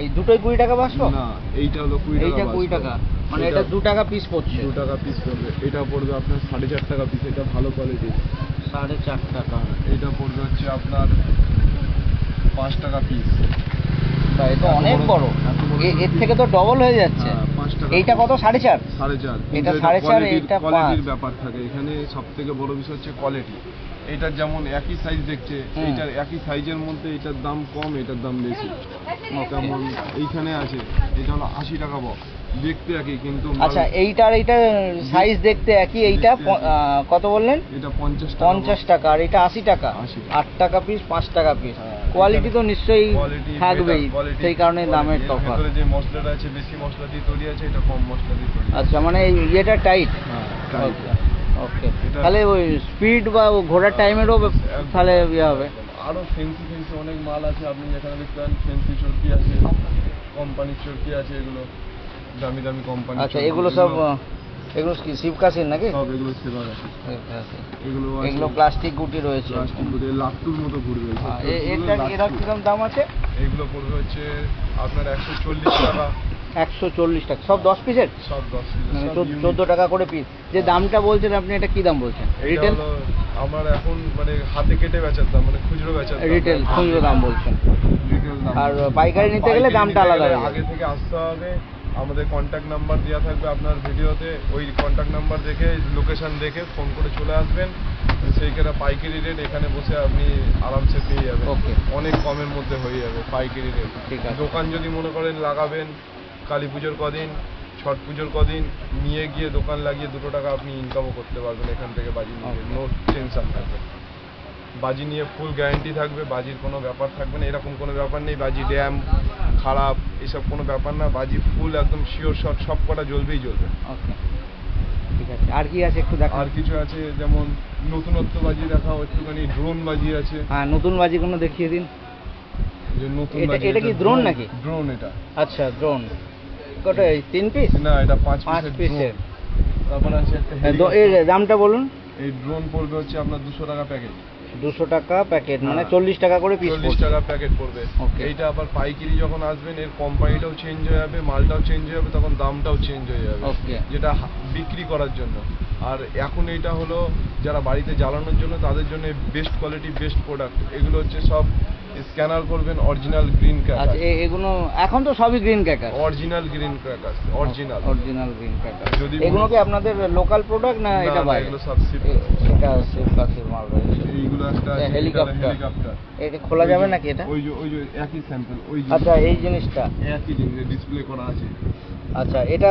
এই দুটোই 20 টাকা বাস্কো? না, এইটা হলো 20 টাকা। এইটা 20 টাকা, মানে এটা 2 টাকা পিস পড়ছে। 2 টাকা পিস পড়বে। এটা পড়বে আপনার 4.5 টাকা পিস, এটা ভালো কোয়ালিটি। 4.5 টাকা। এটা পড়বে হচ্ছে আপনার 5 টাকা পিস। এটা অনেক বড়, এর থেকে তো ডবল হয়ে যাচ্ছে। 5 টাকা। এইটা কত? 4.5? 4.5। এটা 4.5, এটা 5। কোয়ালিটির ব্যাপার থাকে এখানে। সবথেকে বড় বিষয় হচ্ছে কোয়ালিটি। এটার যেমন একই সাইজ দেখছে, এটার একই সাইজের মধ্যে এটার দাম কম, এটার দাম বেশি। যেমন এইখানে আছে, এটা হলো 80 টাকা বক্স, দেখতে একই কিন্তু। আচ্ছা, এইটার সাইজ দেখতে একই। এইটা কত বললেন? এটা 50 টাকা। 50 টাকা। আর এটা 80 টাকা। 8 টাকা পিস, 5 টাকা পিস। কোয়ালিটি তো নিশ্চয়ই থাকবেই, সেই কারণে দামের তফাৎ। ভিতরে যে মশলাটা আছে বেশি মশলা দিয়ে তৈরি আছে, এটা কম মশলা দিয়ে তৈরি। আচ্ছা, মানে এটা টাইট। টাইট। ওকে, তাহলে ওই স্পিড বা ঘোরার টাইমেরও তাহলে ইয়ে হবে। আরো ফেন্সি অনেক মাল আছে, আপনি যেখানে দেখতেন ফেন্সি চরকি আছে, কোম্পানির চরকি আছে, এগুলো দামি দামি কোম্পানি। আচ্ছা, এগুলো সব এগুলো কি শিবকাশির নাকি? সব এগুলো সেবা আছে। এগুলো প্লাস্টিক গুটি রয়েছে, প্লাস্টিক গুটি লাট্টুর মতো ঘুরবে। এর কিরকম দাম আছে? এগুলো পড়বে হচ্ছে আপনার 140 টাকা। 140 টাকা সব 10 পিসের? সব 10 পিস, মানে 14 টাকা করে পিস। যে দামটা বলছেন আপনি, এটা কি দাম বলছেন? রিটেল? আমার এখন মানে হাতে কেটে বেচার দাম, মানে খুচরো বেচার দাম। রিটেল খুচরো দাম বলছেন। রিটেল দাম। আর পাইকারি নিতে গেলে দামটা আলাদা হবে। আগে থেকে আসতে হবে। আমাদের কন্ট্যাক্ট নাম্বার দেওয়া থাকবে আপনার ভিডিওতে, ওই কন্ট্যাক্ট নাম্বার দেখে, লোকেশন দেখে ফোন করে চলে আসবেন। সেইখানে পাইকারি রেট এখানে বসে আপনি আরামসে পেয়ে যাবেন। অনেক কমের মধ্যে হয়ে যাবে পাইকারি রেট। ঠিক আছে। দোকান যদি মনে করেন লাগাবেন কালী পুজোর কদিন, ছট পুজোর কদিন, নিয়ে গিয়ে দোকান লাগিয়ে 2 টাকা আপনি ইনকামও করতে পারবেন এখান থেকে বাজি নিয়ে। নো টেনশন থাকবে, বাজি নিয়ে ফুল গ্যারান্টি থাকবে, বাজির কোনো ব্যাপার থাকবে না। এরকম কোনো ব্যাপার নেই বাজি ড্যাম খারাপ এসব কোনো ব্যাপার না। বাজি ফুল একদম শিওর শট, সব কটা জ্বলবেই জ্বলবে। ওকে, ঠিক আছে। আর কি আছে একটু দেখান। আর কিছু আছে যেমন নতুনত্ব বাজি দেখাও, একটুখানি ড্রোন বাজি আছে। হ্যাঁ, নতুন বাজিগুলো দেখিয়ে দিন। যে নতুন বাজি, এটা কি ড্রোন নাকি? ড্রোন এটা। আচ্ছা, ড্রোন কত? 3 পিস? না, এটা 5 পিসের। তারপর আছে একটা এর দামটা বলুন। এই ড্রোন পড়বে হচ্ছে আপনার 200 টাকা প্যাকেট। 200 টাকা প্যাকেট, মানে হ্যাঁ। 40 টাকা করে পিস 40 টাকা প্যাকেট পড়বে। Okay. এইটা আবার পাইকারি যখন আসবেন এর কোম্পানিটাও চেঞ্জ হয়ে যাবে, মালটাও চেঞ্জ হয়ে যাবে, তখন দামটাও চেঞ্জ হয়ে যাবে। Okay. যেটা বিক্রি করার জন্য। আর এখন এইটা হলো যারা বাড়িতে জ্বালানোর জন্য তাদের জন্য বেস্ট কোয়ালিটি বেস্ট প্রোডাক্ট। এগুলো হচ্ছে সব স্ক্যানার করবেন অরিজিনাল গ্রিন আচ্ছা ক্র্যাকার। এগুলো এখন তো সবই green cracker, original green cracker, original green cracker. যদি এগুলো কি আপনাদের লোকাল প্রোডাক্ট না এটা বাইরে? এগুলো সব শিপ। এটা শিবকাশির মাল রয়েছে। এইগুলো একটা হেলিকপ্টার। হেলিকপ্টার। এটা খোলা যাবে নাকি এটা? ওই যে একই স্যাম্পল ওই যে আচ্ছা এই জিনিসটা, একই জিনিস ডিসপ্লে করা আছে। আচ্ছা এটা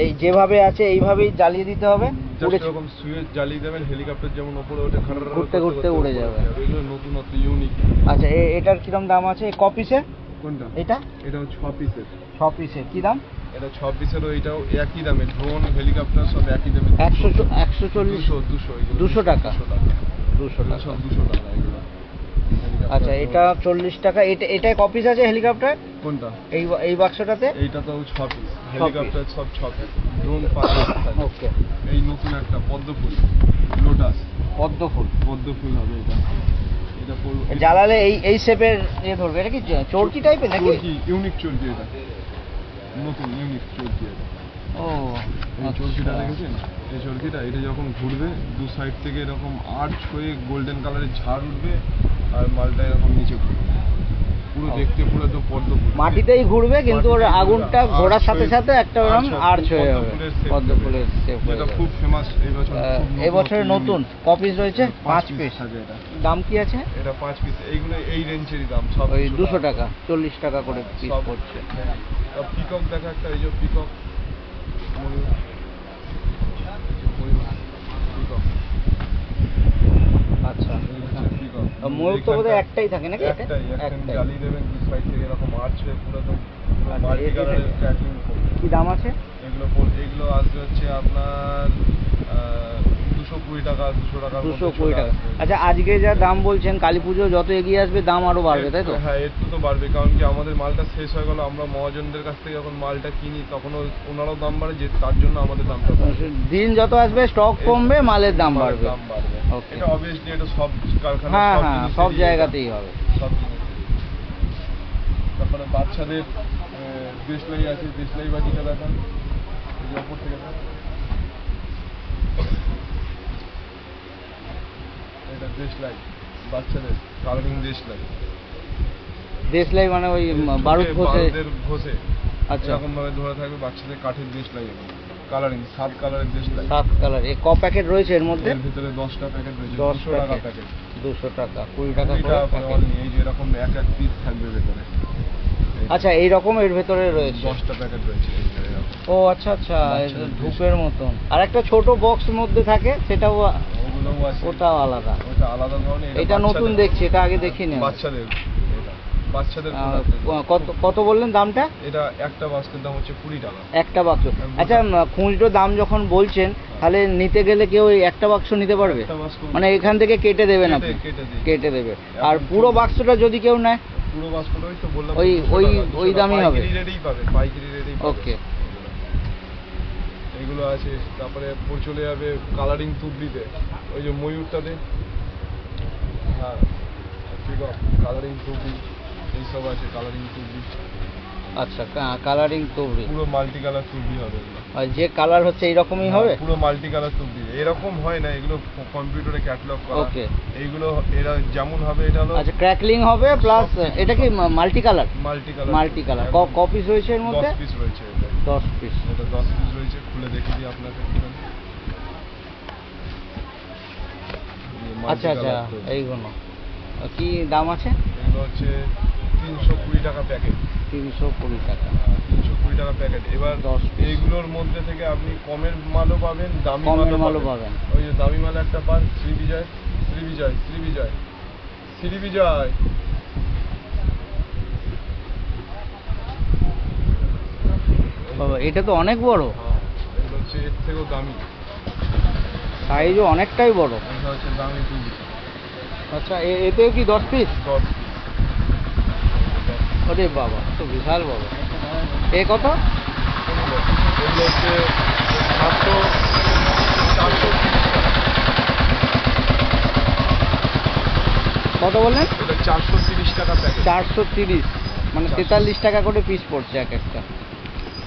এই যেভাবে আছে এইভাবেই জ্বালিয়ে দিতে হবে, পুরো জাস্ট এরকম সুইচ জ্বালিয়ে দেবেন, হেলিকপ্টার যেমন উপরে ওঠে ঘুরতে ঘুরতে উড়ে যাবে। এগুলো নতুনত্ব ইউনিক। আচ্ছা এটার কিরকম দাম আছে ক পিসের? কোনটা? এটা এটাও 6 পিসের। 6 পিসের কি দাম? এটা 6 পিসেরও এটাও একই দামে, ড্রোন হেলিকপ্টার সব একই দামে। 140 200 টাকা। 200 টাকা সব 200 টাকা এগুলো। আচ্ছা এটা 40 টাকা। এটাই ক পিস আছে হেলিকপ্টার? কোনটা? এই বাক্সটাতে এইটা তো 6 পিস, হেলিকপ্টার সব 6 পিস, ড্রোন 5 পিস। ওকে। এই নতুন একটা পদ্মফুল, লোটাস পদ্মফুল হবে এটা। এটা পড়বে জ্বালালে এই শেপের ধরবে। এটা কি চরকি টাইপের নাকি? চরকি, ইউনিক চরকি এটা, নতুন ইউনিক চরকি এটা। ও এই চরকিটা দেখেছেন? এই চরকিটা এটা যখন ঘুরবে দু সাইড থেকে এরকম আর্চ হয়ে গোল্ডেন কালারের ঝাড় উঠবে আর মালটা এরকম নিচে ঘুরবে। পুরো দেখতে পুরো তো পদ্মফুল। মাটিতেই ঘুরবে কিন্তু ওর আগুনটা ঘোরার সাথে সাথে একটা ওরকম আর্চ হয়ে যাবে। পদ্মফুলের শেপ হয়ে যেটা যাবে। খুব ফেমাস এই বছর। এই বছরের নতুন ক পিস রয়েছে? 5 পিস। আছে এটা। দাম কি আছে? এটা 5 পিস। এইগুলো এই রেঞ্জেরই দাম সব। ওই 200 টাকা, 40 টাকা করে পিস সব পড়ছে। পিকক দেখা একটা, এই যে পিকক, ময়ূর, পিকক। আচ্ছা এই হচ্ছে পিকক। ময়ূর তো বোধহয় একটাই থাকে নাকি? একটাই জ্বালিয়ে দেবেন দু সাইড থেকে এরকম আর্চ হয়ে পুরো তো আচ্ছা, মাল্টি কালারের ক্র্যাকলিং করবে। কি দাম আছে? এগুলো আসবে হচ্ছে আপনার 220 টাকা, 200 টাকা। 220 টাকা। আচ্ছা আজকে যা দাম বলছেন, কালী পুজো যত এগিয়ে আসবে দাম আরো বাড়বে তাই তো? হ্যাঁ একটু তো বাড়বে, কারণ কি আমাদের মালটা শেষ হয়ে গেল, আমরা মহাজনদের কাছ থেকে যখন মালটা কিনি তখনও ওনারাও দাম বাড়ে, যে তার জন্য আমাদের দামটা বাড়বে। দিন যত আসবে স্টক কমবে, মালের দাম বাড়বে। Okay. এটা অবভিয়াসলি এটা সব কারখানা, হ্যাঁ সব হ্যাঁ জিনিসেরই সব এটা। জায়গাতেই হবে। সব জিনিস। তারপরে বাচ্চাদের দেশলাই আছে, দেশলাই বাটিটা দেখান, এই যে ওপর থেকে দেখান। এটা দেশলাই, বাচ্চাদের কালারিং দেশলাই। দেশলাই মানে ওই বারুদ ঘষে? ঘষে আচ্ছা এরকম ভাবে ধরে থাকবে, বাচ্চাদের কাঠের দেশলাই এগুলো। কালারিং 7 কালারের দেশলাই। 7 কালার। ক প্যাকেট রয়েছে এর মধ্যে? এর ভিতরে 10টা প্যাকেট রয়েছে। 10 200 টাকা প্যাকেট। 200 টাকা, 20 টাকা করে প্যাকেট। এই যে এরকম এক এক পিস থাকবে ভেতরে। আচ্ছা এই রকম এর ভেতরে রয়েছে 10টা প্যাকেট রয়েছে এই যে এরকম। ও আচ্ছা আচ্ছা, ধূপের মতন। আর একটা ছোট বক্স মধ্যে থাকে, সেটাও ওগুলোও আছে। ওটাও আলাদা। ওটা আলাদা ধরনের। এটা নতুন দেখছি, এটা আগে দেখিনি আমি। বাচ্চাদের, এটা বাচ্চাদের কত বললেন দামটা? এটা একটা বাস্কের দাম হচ্ছে 20 টাকা। একটা বাক্স। আচ্ছা খুচরো দাম যখন বলছেন, তাহলে নিতে গেলে কেউ ওই একটা বাক্স নিতে পারবে? একটা বাক্স মানে এখান থেকে কেটে দেবেন আপনি? কেটে দেবে। আর পুরো বাক্সটা যদি কেউ নেয়? পুরো বাস্কটা ওই তো বললাম, ওই দামই হবে? পাইকারি রেটেই পাবে, পাইকারি রেটেই পাবে। ওকে। এগুলো আছে। তারপরে চলে যাবে কালারিং তুবড়িতে, ওই যে ময়ূরটাতে। হ্যাঁ ঠিক আছে, কালারিং তুবড়ি এইসব আছে, কালারিং তুবড়ি। আচ্ছা কালারিং তুবড়ি, পুরো মাল্টি কালার তুবড়ি হবে এগুলো। আর যে কালার হচ্ছে এইরকমই হবে? পুরো মাল্টি কালার তুবড়ি। এরকম হয় না, এগুলো কম্পিউটারে ক্যাটালগ করা। ওকে। এইগুলো এরা যেমন হবে, এটা হলো আচ্ছা ক্র্যাকলিং হবে প্লাস এটা কি মাল্টি কালার? Multi colour. ক পিস রয়েছে এর মধ্যে? 10 পিস রয়েছে এটা। 10 পিস। এটা 10 পিস রয়েছে, খুলে দেখে দিই আপনাকে। আচ্ছা আচ্ছা এইগুলো কি দাম আছে? এগুলো হচ্ছে 320 টাকা প্যাকেট। 320 টাকা। 320 টাকা প্যাকেট। এবার 10 piece। এইগুলোর মধ্যে থেকে আপনি কমের মালও পাবেন, দামি কমের মালও মালও পাবেন। ওই যে দামি মাল একটা পান, শ্রীবিজয়। বাবা এটা তো অনেক বড়। হ্যাঁ, এগুলো হচ্ছে এর থেকেও দামি, সাইজও অনেকটাই বড়। এটা হচ্ছে দামি টুবি। আচ্ছা এতেও কি 10 পিস? 10 ওরে বাবা তো বিশাল বড়। এ কত? এগুলো হচ্ছে 400 কত বললেন? এটা 430 টাকা প্যাকেট। 430, মানে 43 টাকা করে পিস পড়ছে এক একটা।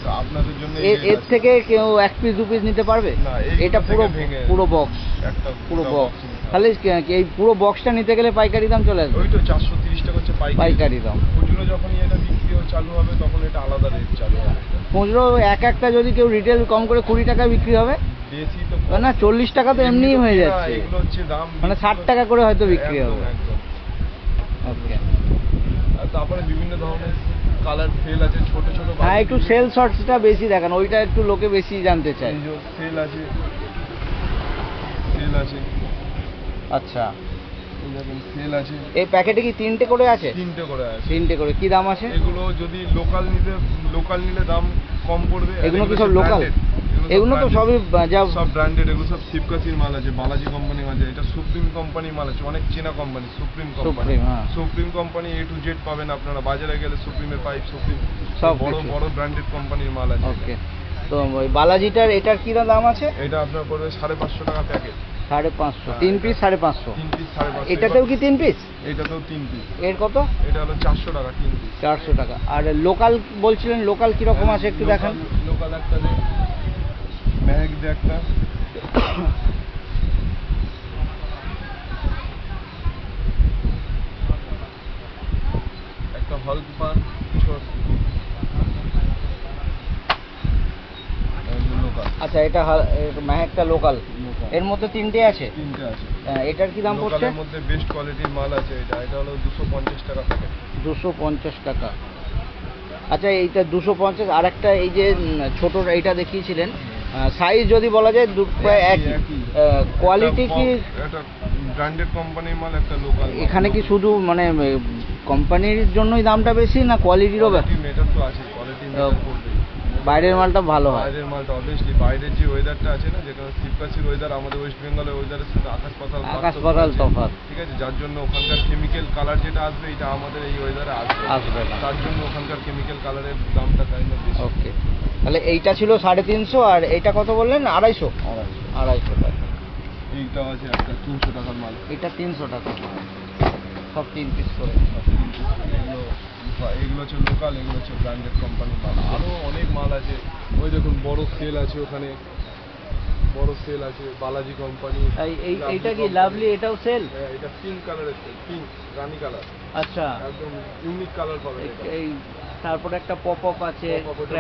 তো আপনাদের জন্য এর থেকে কেউ 1 পিস 2 পিস নিতে পারবে? না, এইগুলো এটা পুরো থেকে ভেঙে পুরো বক্স, একটা পুরো গোটা বক্স। box নিতে হবে। তাহলে এই পুরো বক্সটা নিতে গেলে পাইকারি দাম চলে আসবে? ওই তো 430 টাকা হচ্ছে পাইকারি দাম। খুচরো যখনই এটা বিক্রি চালু হবে তখন এটা আলাদা রেট চালু হবে। খুচরো একটা যদি কেউ রিটেল কম করে 20 টাকায় বিক্রি হবে, বেশি তো না 40 টাকা তো এমনিই হয়ে যাচ্ছে, এগুলো হচ্ছে দাম মানে 60 টাকা করে হয়তো বিক্রি একদম, হবে। একদম। ওকে। আর তারপরে বিভিন্ন ধরনের কালার ফেল আছে, ছোট ছোট হ্যাঁ, একটু সেল শর্টসটা বেশি দেখান, ওইটা একটু লোকে বেশি জানতে চায়। এই যে সেল আছে, সেল আছে। আচ্ছা, এই দেখুন সেল আছে। এই প্যাকেটে কি 3টে করে আছে? 3টে করে আছে। 3টে করে কি দাম আছে? এগুলো যদি লোকাল নিলে দাম কম পড়বে। আর এগুলো কি সব লোকাল? এগুলো তো সবই যা সব ব্র্যান্ডেড, এগুলো সব শিবকাশির মাল আছে, বালাজি কোম্পানির মাল আছে, এটা সুপ্রিম কোম্পানির মাল আছে, অনেক চেনা কোম্পানি সুপ্রিম কোম্পানি। হ্যাঁ। Supreme company A to Z পাবেন আপনারা, বাজারে গেলে সুপ্রিমের পাইপ, সুপ্রিম সব বড় কিছু। বড় ব্র্যান্ডেড কোম্পানির মাল আছে। ওকে। তো ওই বালাজিটার এটার কি দাম আছে? এটা আপনার পড়বে 550 টাকা প্যাকেট। 550, 3 পিস 550। 3 পিস 550। এটাতেও কি 3 পিস? এটাতেও 3 পিস। এর কত? এটা হলো 400 টাকা 3 পিস। 400 টাকা। আর লোকাল বলছিলেন, লোকাল কি রকম আছে একটু দেখান। লোকাল একটা দে, মেহেক দে একটা। একটা হলক পান ছোট। লোকাল। আচ্ছা, এটা মেহেকটা লোকাল। এর মধ্যে 3টে আছে? 3টে আছে। এটার কি দাম পড়ছে? লোকালের মধ্যে বেস্ট কোয়ালিটির মাল আছে, এটা হলো 250 টাকা প্যাকেট। 250 টাকা। আচ্ছা, এইটা 250। আর একটা এই যে ছোট এইটা দেখিয়েছিলেন, সাইজ যদি বলা যায় প্রায় একই। কোয়ালিটি কি? এটা ব্র্যান্ডেড কোম্পানির মাল, একটা লোকাল। এখানে কি শুধু মানে কোম্পানির জন্যই দামটা বেশি, না কোয়ালিটিরও? মেটার তো আছে, কোয়ালিটি মেটার করবে। বাইরের মালটা ভালো হয়? বাইরের মালটা অবভিয়াসলি, বাইরের যে ওয়েদারটা আছে না, যেটা শিবকাশির ওয়েদার আমাদের ওয়েস্ট বেঙ্গলের ওয়েদারের সাথে আকাশ পাতাল তফাৎ। ঠিক আছে, যার জন্য ওখানকার কেমিক্যাল কালার যেটা আসবে এটা আমাদের এই ওয়েদারে আসবে না। তার জন্য ওখানকার কেমিক্যাল কালারের দামটা কাইন্ড অফ বেশি। ওকে। তাহলে এইটা ছিল 350, আর এইটা কত বললেন? 250? 250 টাকা। এইটা আছে একটা 300 টাকার মাল। এটা 300 টাকা, সব 3 পিস করে। এগুলো হচ্ছে লোকাল, এগুলো হচ্ছে ব্র্যান্ডেড কোম্পানির মাল। আরও অনেক মাল আছে, ওই দেখুন বড় সেল আছে, ওখানে বড় সেল আছে, বালাজি কোম্পানি। এইটা কি লাভলি? এটাও সেল? এটা পিঙ্ক কালারের সেল, পিঙ্ক রানী কালার। আচ্ছা, একদম ইউনিক কালার পাবেন এটা। এই তারপরে একটা পপ আপ আছে,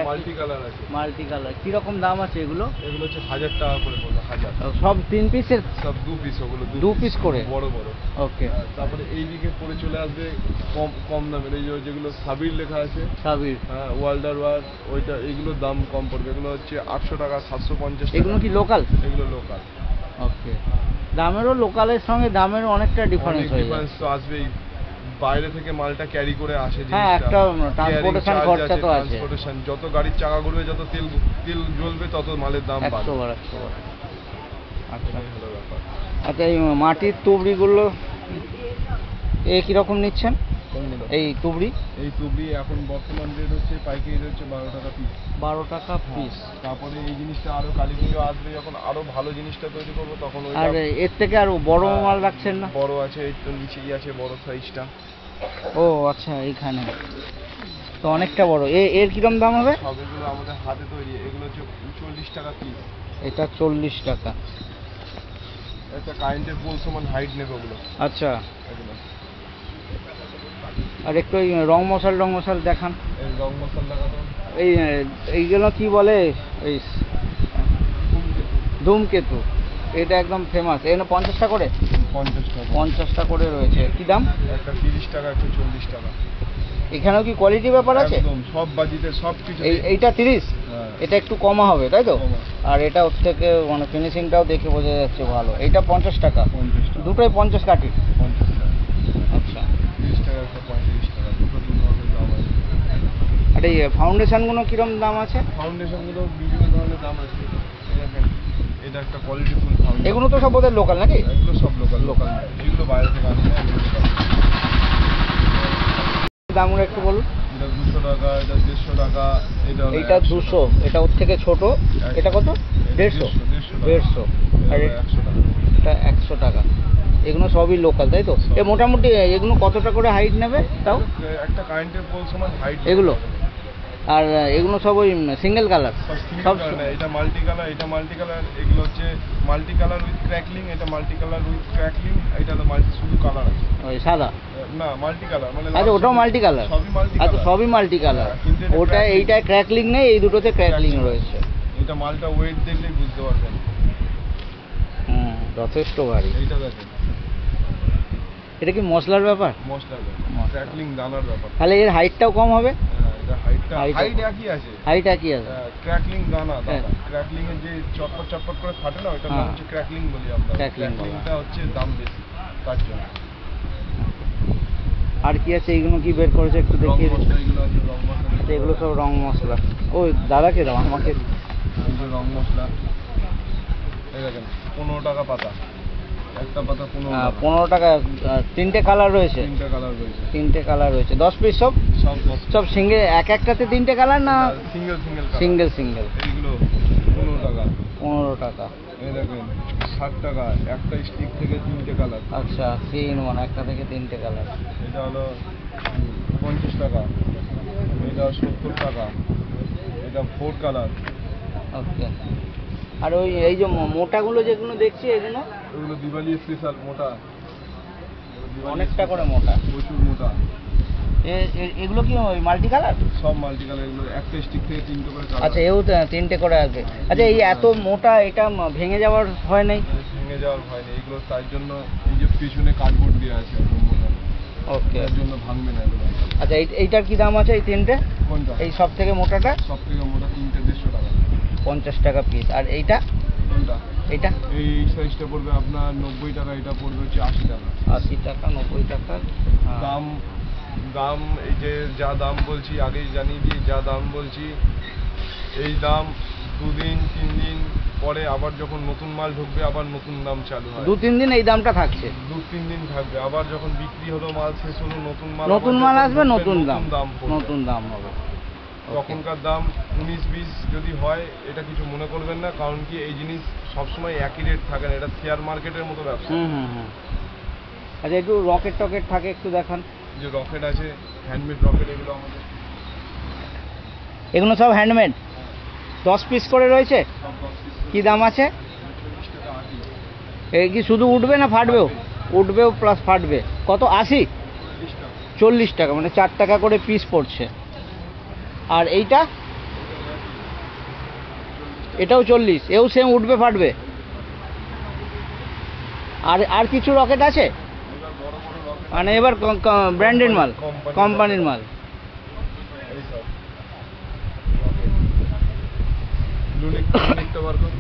মাল্টি কালার আছে। Multi colour. কি রকম দাম আছে এগুলো? এগুলো হচ্ছে 1000 টাকা করে পড়বে, 1000। সব 3 পিসের? সব 2 পিস, ওগুলো 2 পিস করে বড় বড়। ওকে। তারপরে এই দিকে পরে চলে আসবে কম কম দামের, এই যেগুলো সাবির লেখা আছে, সাবির। হ্যাঁ, ওয়ার্ল্ডার ওয়ার, ওইটা এইগুলোর দাম কম পড়বে। এগুলো হচ্ছে 800 টাকা, 750 টাকা। এগুলো কি লোকাল? এগুলো লোকাল। ওকে। দামেরও লোকালের সঙ্গে দামের অনেকটা ডিফারেন্স হয়ে যায়। ডিফারেন্স তো আসবেই, বাইরে থেকে মালটা ক্যারি করে আসে হ্যাঁ, জিনিসটা। একটা ট্রান্সপোর্টেশন খরচা তো আছে। ট্রান্সপোর্টেশন, যত গাড়ির চাকা ঘুরবে, যত তেল জ্বলবে, তত মালের দাম 100 বাড়বে। বার 100 বার। আচ্ছা এটাই হলো ব্যাপার। আচ্ছা, এই মাটির তুবড়িগুলো কীরকম নিচ্ছেন? এই তুবড়ি? এই তুবড়ি এখন বর্তমান রেট হচ্ছে, পাইকারি রেট হচ্ছে 12 টাকা পিস। 12 টাকা পিস। তারপরে এই জিনিসটা আরো কালী পুজো আসবে, যখন আরো ভালো জিনিসটা তৈরি করবো তখন ওই আর এর থেকে আরো বড় মাল রাখছেন না? বড় আছে, এই তো নিচেই আছে বড় সাইজটা। ও আচ্ছা, এইখানে তো অনেকটা বড়। এর কিরম দাম হবে? সব এগুলো আমাদের হাতে তৈরি, এগুলো হচ্ছে 40 টাকা পিস। এটা 40 টাকা। একটা কারেন্টের পোল সমান হাইট নেবে ওগুলো। আচ্ছা, এগুলো আর একটু ওই রং মশাল দেখান। এই রং মশলা লাগানো, এইগুলো কি বলে? এই ধূমকেতু, এটা একদম ফেমাস। এখানে 50টা করে? 50 টাকা। 50টা করে রয়েছে। কি দাম? একটা 30 টাকা, একটা 40 টাকা। এখানেও কি কোয়ালিটি ব্যাপার আছে? একদম সব বাজিতে সব কিছু। এইটা 30? হ্যাঁ। এটা একটু কমা হবে তাই তো? কমা। আর এটা ওর থেকে মানে ফিনিশিংটাও দেখে বোঝা যাচ্ছে ভালো। এইটা 50 টাকা? 50 টাকা। দুটোই 50 কাঠি? 50 টাকা। আচ্ছা। 30 টাকা, একটা 35 টাকা, দুটো তিন ধরনের দাম আছে। আর এই ফাউন্ডেশনগুলো কিরম দাম আছে? ফাউন্ডেশনগুলো বিভিন্ন ধরনের দাম আছে। এই দেখেন, এটা একটা কোয়ালিটিফুল ফাউন্ডেশন। এগুলো তো সব ওদের লোকাল নাকি? এগুলো সব লোকাল, এগুলো বাইরে থেকে আনি না, এগুলো লোকাল। দামগুলো একটু বলুন। এটা 200 টাকা, এটা 150 টাকা, এইটা 200, এটা ওর থেকে ছোট। এটা কত? 150? 150। আর 100 টাকা। এটা 100 টাকা। এগুলো সবই লোকাল তাই তো? এ মোটামুটি এগুলো কতটা করে হাইট নেবে তাও একটা কারেন্টের পোল সমান হাইট এগুলো? আর এগুলো সব ওই সিঙ্গেল কালার? সব এটা মাল্টি কালার, এটা মাল্টি কালার, এগুলো হচ্ছে মাল্টি কালার উইথ ক্র্যাকলিং, এটা মাল্টি কালার উইথ ক্র্যাকলিং, এটা তো মাল্টি শুধু কালার আছে ওই সাদা? না মাল্টি কালার মানে আচ্ছা ওটাও মাল্টি কালার? সবই মাল্টি আচ্ছা কালার, সবই মাল্টি কালার। কিন্তু এটা ওটা crackling। এইটায় ক্র্যাকলিং নেই, এই দুটোতে ক্র্যাকলিং রয়েছে। এটা মালটা ওয়েট দেখলেই বুঝতে পারবেন। যথেষ্ট ভারী। এইটা দেখেন, এটা কি মশলার ব্যাপার? মশলা ক্র্যাকলিং দানার ব্যাপার। তাহলে এর হাইটটাও কম হবে? এটা হাইটটা Height হাইট একই আছে, হাইট একই আছে। ক্র্যাকলিং দানা হ্যাঁ। ক্র্যাকলিং এর যে চটপট চটপট করে ফাটে না, ওটা হ্যাঁ। হচ্ছে ক্র্যাকলিং বলি আমরা। Crackling বলা। ক্র্যাকলিংটা হচ্ছে দাম বেশি তার জন্য। আর কি আছে এইগুলো কি বের করেছে একটু রং দেখিয়ে দিন। মশলা এগুলো আছে, রং মশলা আচ্ছা এগুলো সব রং মশলা। ওই দাদাকে দাও আমাকে। এই যে রং মশলা, এই দেখেন 15 টাকা পাতা, একটা পাতা 15 টাকা। 15 টাকা। তিনটে কালার রয়েছে? তিনটা কালার রয়েছে। তিনটে কালার রয়েছে। 10 পিস সব? সব সব সিঙ্গেল একটাতে তিনটে কালার না সিঙ্গেল সিঙ্গেল সিঙ্গেল সিঙ্গেল? এইগুলো 15 টাকা। 15 টাকা। এই দেখেন 60 টাকা, একটা স্টিক থেকে 3টে কালার। আচ্ছা 3 in 1, একটা থেকে 3টে কালার। এটা হলো 50 টাকা, এটা 70 টাকা, এটা 4 কালার। ওকে। আর ওই এই যে মোটাগুলো যেগুলো দেখছি এগুলো এগুলো দিওয়ালি স্পেশাল মোটা, অনেকটা করে মোটা, প্রচুর মোটা। এগুলো কি ওই মাল্টি কালার? সব মাল্টি কালার, এগুলো একটা স্টিক থেকে 3টে করে কালার। আচ্ছা এও 3টে করে আসবে। আচ্ছা এই এত মোটা এটা ভেঙে যাওয়ার ভয় নেই? ভেঙে যাওয়ার ভয় নেই, এগুলো তার জন্য এই যে পিছনে কার্ডবোর্ড দেওয়া আছে মোটা, ওকে। এর জন্য ভাঙবে না এগুলো। আচ্ছা এইটার কি দাম আছে এই তিনটে? কোনটা? এই সব থেকে মোটাটা? সব থেকে মোটা 3টে 150 টাকা। 50 টাকা পিস। আর এইটা? কোনটা? এইটা? এই সাইজটা পড়বে আপনার 90 টাকা, এটা পড়বে হচ্ছে 80 টাকা। 80 টাকা 90 টাকা। দাম দাম এই যে যা দাম বলছি আগেই জানিয়ে দিই, যা দাম বলছি এই দাম 2 দিন 3 দিন পরে আবার যখন নতুন মাল ঢুকবে আবার নতুন দাম চালু হয়। 2-3 দিন এই দামটা থাকছে? 2-3 দিন থাকবে, আবার যখন বিক্রি হলো মাল শেষ হলো নতুন মাল আসবে, নতুন দাম পড়বে। নতুন দাম হবে। তখনকার দাম 19-20 যদি হয় এটা কিছু মনে করবেন না, কারণ কি এই জিনিস সবসময় একই রেট থাকে না, এটা শেয়ার মার্কেটের মতো ব্যবসা। হুম। আচ্ছা একটু রকেট টকেট থাকে একটু দেখান। যে রকেট আছে, হ্যান্ডমেড রকেট, এগুলো আমাদের এগুলো সব হ্যান্ডমেড? 10 পিস করে রয়েছে? সব 10 piece। কি দাম আছে? 40 টাকা আটি। এই কি শুধু উঠবে না ফাটবেও? উঠবেও প্লাস ফাটবে। কত? 80? 40 টাকা। 40 টাকা, মানে 4 টাকা করে পিস পড়ছে। আর এইটা? এটাও 40? এও সেম উঠবে ফাটবে? আর কিছু রকেট আছে? এবার বড় বড় রকেট মানে এবার ব্র্যান্ডেড মাল, কোম্পানির মাল? এই সব রকেট। লুনিকটা বার করুন।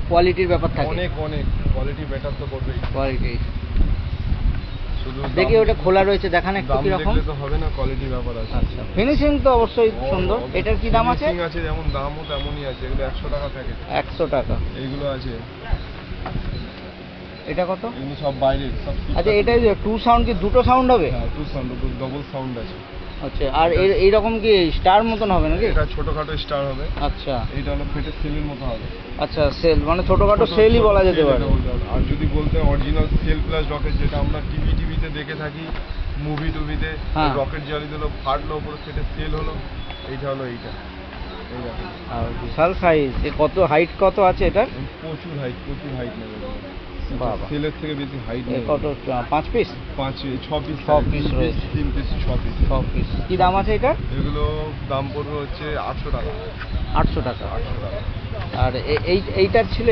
কোয়ালিটির ব্যাপার থাকে? অনেক কোয়ালিটি বেটার তো করবেই। কোয়ালিটি। শুধু দেখি ওটা খোলা রয়েছে, দেখান একটু দাম কি রকম। দেখলে তো হবে না, কোয়ালিটি ব্যাপার আছে। আচ্ছা ফিনিশিং তো অবশ্যই সুন্দর। এটার কি দাম আছে? Finishing আছে, যেমন দামও তেমনই আছে। এগুলো 100 টাকা প্যাকেট। 100 টাকা। এইগুলো আছে, এটা কত? এগুলো সব বাইরের সব। আচ্ছা এটা টু সাউন্ড কি দুটো সাউন্ড হবে? হ্যাঁ, 2 সাউন্ড, ডবল সাউন্ড আছে। আচ্ছা আর এইরকম কি স্টার মতন হবে নাকি? এটা ছোটখাটো স্টার হবে। আচ্ছা এইটা হলো ফেটের সেলের মতো হবে। আচ্ছা সেল মানে ছোটখাটো সেলই বলা যেতে পারে। আর যদি বলতে অরিজিনাল সেল প্লাস রকেট, যেটা আমরা টিভিতে দেখে থাকি, মুভি টুভিতে, হ্যাঁ। রকেট জ্বালি দিল, ফাটলো, উপরে সেটা সেল হলো, এইটা হলো এইটা। এই দেখেন আর বিশাল সাইজ। কত হাইট কত আছে এটার? প্রচুর হাইট নেবে। বাবা। সেলের থেকে বেশি হাইট এ নেবে। কত? 5 পিস? 6 পিস। 6 piece রয়েছে। 3 পিস 6 পিস। 6 পিস। কি দাম আছে এটার? এগুলো দাম পড়বে হচ্ছে 800 টাকা। 800 টাকা। 800 টাকা। আর এইটার ছিল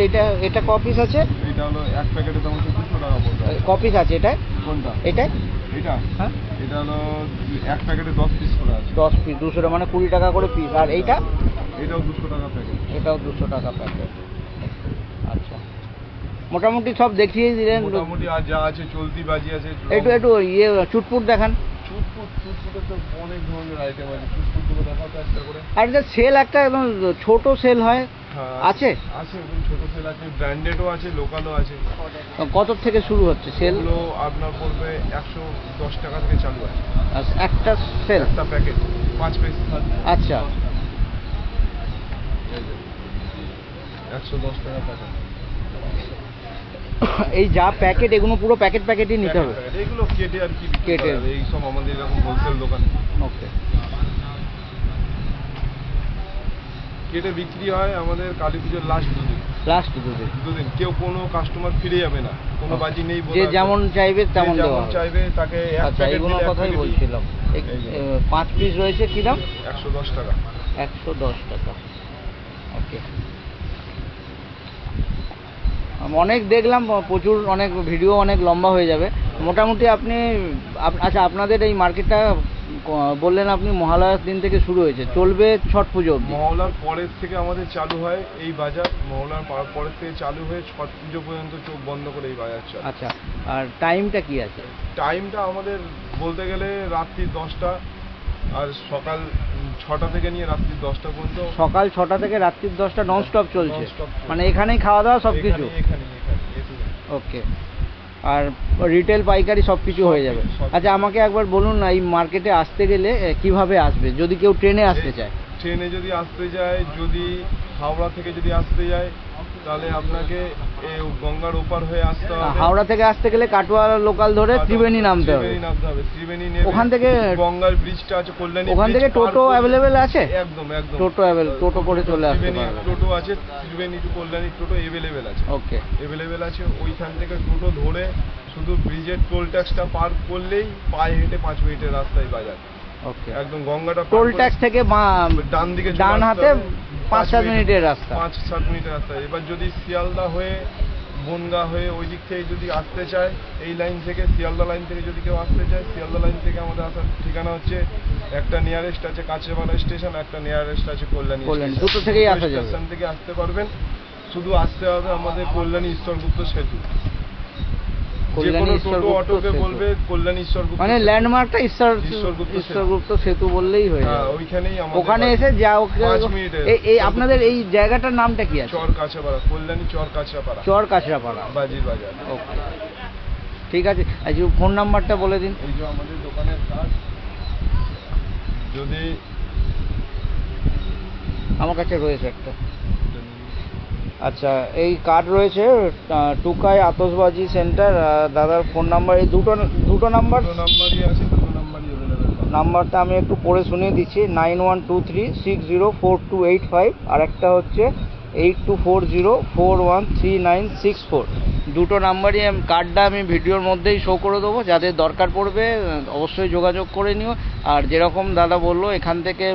এটা ক পিস আছে? এটা হলো এক প্যাকেটের দাম হচ্ছে 200 টাকা পড়বে। ক পিস আছে এটা? কোনটা? এটাই? এটা হ্যাঁ এটা হলো এক প্যাকেটে 10 পিস করে আছে। 10 পিস 200 টাকা, মানে 20 টাকা করে পিস। আর এইটা? এটাও 200 টাকা প্যাকেট। এটাও 200 টাকা প্যাকেট। আচ্ছা মোটামুটি সব দেখিয়ে দিলেন। মোটামুটি আর যা আছে চলতি বাজি আছে। একটু ইয়ে চুটপুট দেখান। চুটপুটের তো অনেক ধরনের আইটেম আছে। চুটপুটগুলো দেখাও তো একটা করে। আর এটা সেল একটা একদম ছোট সেল হয় হ্যাঁ, আছে? আছে একদম ছোট সেল আছে, ব্র্যান্ডেডও আছে, লোকালও আছে। কত থেকে শুরু হচ্ছে সেল? এগুলো আপনার পড়বে 110 টাকা থেকে চালু আছে। আচ্ছা, একটা সেল? একটা প্যাকেট 5 পিস। আচ্ছা 110 টাকা প্যাকেট। এই যা প্যাকেট এগুলো পুরো প্যাকেটই নিতে হবে? এগুলো কেটে আর কি কেটে এই সব আমাদের এরকম হোলসেল দোকানে ওকে কেটে বিক্রি হয় আমাদের কালী পুজোর লাস্ট দুদিন। কেউ কোনো কাস্টমার ফিরে যাবে না, কোনো বাজি নেই, যে যেমন চাইবে তেমন দেওয়া হবে। চাইবে তাকে এক আচ্ছা প্যাকেট এগুলোর দিলে কথাই বলছিলাম। 5 পিস রয়েছে কি দাম? 110 টাকা। 110 টাকা ওকে। অনেক দেখলাম প্রচুর, অনেক ভিডিও অনেক লম্বা হয়ে যাবে। মোটামুটি আপনি আচ্ছা আপনাদের এই মার্কেটটা বললেন আপনি মহালয়ার দিন থেকে শুরু হয়েছে, চলবে ছট পুজো অবধি? মহলার পরের থেকে আমাদের চালু হয় এই বাজার, মহলার পরের থেকে চালু হয়ে ছট পুজো পর্যন্ত চোখ বন্ধ করে এই বাজার চলে। আচ্ছা আর টাইমটা কি আছে? টাইমটা আমাদের বলতে গেলে রাত্রি 10টা আর সকাল 6টা থেকে নিয়ে রাত্রি 10টা পর্যন্ত। সকাল 6টা থেকে রাত্রি 10টা নন স্টপ চলছে? Non-stop চলছে। মানে এখানেই খাওয়া দাওয়া সব কিছু? এখানেই ওকে। আর রিটেল পাইকারি সব কিছু হয়ে যাবে? আচ্ছা আমাকে একবার বলুন না, এই মার্কেটে আসতে গেলে কিভাবে আসবে যদি কেউ ট্রেনে আসতে চায়? ট্রেনে যদি আসতে যায়, যদি হাওড়া থেকে যদি আসতে যায় তাহলে আপনাকে গঙ্গার ওপার হয়ে আসতে হবে। হাওড়া থেকে আসতে গেলে কাটোয়া লোকাল ধরে ত্রিবেণী নামতে হবে। ত্রিবেণী নেমে ওখান থেকে গঙ্গার ব্রিজটা আছে, কল্যাণী ওখান থেকে টোটো অ্যাভেলেবেল আছে? একদম টোটো করে চলে আসতে পারবে? টোটো আছে, ত্রিবেণী টু কল্যাণী টোটো অ্যাভেলেবেল আছে। ওকে অ্যাভেলেবেল আছে। ওইখান থেকে টোটো ধরে শুধু ব্রিজের টোল ট্যাক্সটা পার করলেই পায়ে হেঁটে 5 মিনিটের রাস্তায় বাজার। ওকে একদম গঙ্গাটা টোল ট্যাক্স থেকে ডান দিকে ডান হাতে 5-7 মিনিটের রাস্তা। 5-7 মিনিটের রাস্তা। এবার যদি শিয়ালদা হয়ে বনগা হয়ে ওই দিক থেকে যদি আসতে চায়, এই লাইন থেকে শিয়ালদা লাইন থেকে যদি কেউ আসতে চায়, শিয়ালদা লাইন থেকে আমাদের আসার ঠিকানা হচ্ছে একটা নিয়ারেস্ট আছে কাঁচরাপাড়া স্টেশন, একটা নিয়ারেস্ট আছে কল্যাণী। দুটো থেকেই আসা যাবে। স্টেশন থেকে আসতে পারবেন, শুধু আসতে হবে আমাদের কল্যাণী ঈশ্বরগুপ্ত সেতু। কল্যাণী অটোকে বলবে কল্যাণী ঈশ্বরগুপ্ত, মানে ল্যান্ডমার্কটা ঈশ্বরগুপ্ত সেতু বললেই হয়ে যাবে। ওইখানেই ওখানে এসে যাও। 5 মিনিটে। এই আপনাদের এই জায়গাটার নামটা কি আছে? চর কাঁচরাপাড়া, কল্যাণী চর কাঁচরাপাড়া। চর কাঁচরাপাড়া বাজির বাজার। ওকে ঠিক আছে। আচ্ছা ফোন নাম্বারটা বলে দিন। এই যে আমাদের দোকানের কার্ড, যদি আমার কাছে রয়েছে একটা। আচ্ছা এই কার্ড রয়েছে, টুকাই আতশবাজি সেন্টার। দাদার ফোন নাম্বার এই দুটো নাম্বার? নাম্বারই আছে, দুটো নাম্বারই অ্যাভেলেবেল। নাম্বারটা আমি একটু পড়ে শুনিয়ে দিচ্ছি, 9123604285 আর একটা হচ্ছে 8240413964। দুটো নাম্বারই কার্ডটা আমি ভিডিওর মধ্যেই শো করে দেবো, যাদের দরকার পড়বে অবশ্যই যোগাযোগ করে নিও। আর যেরকম দাদা বললো এখান থেকে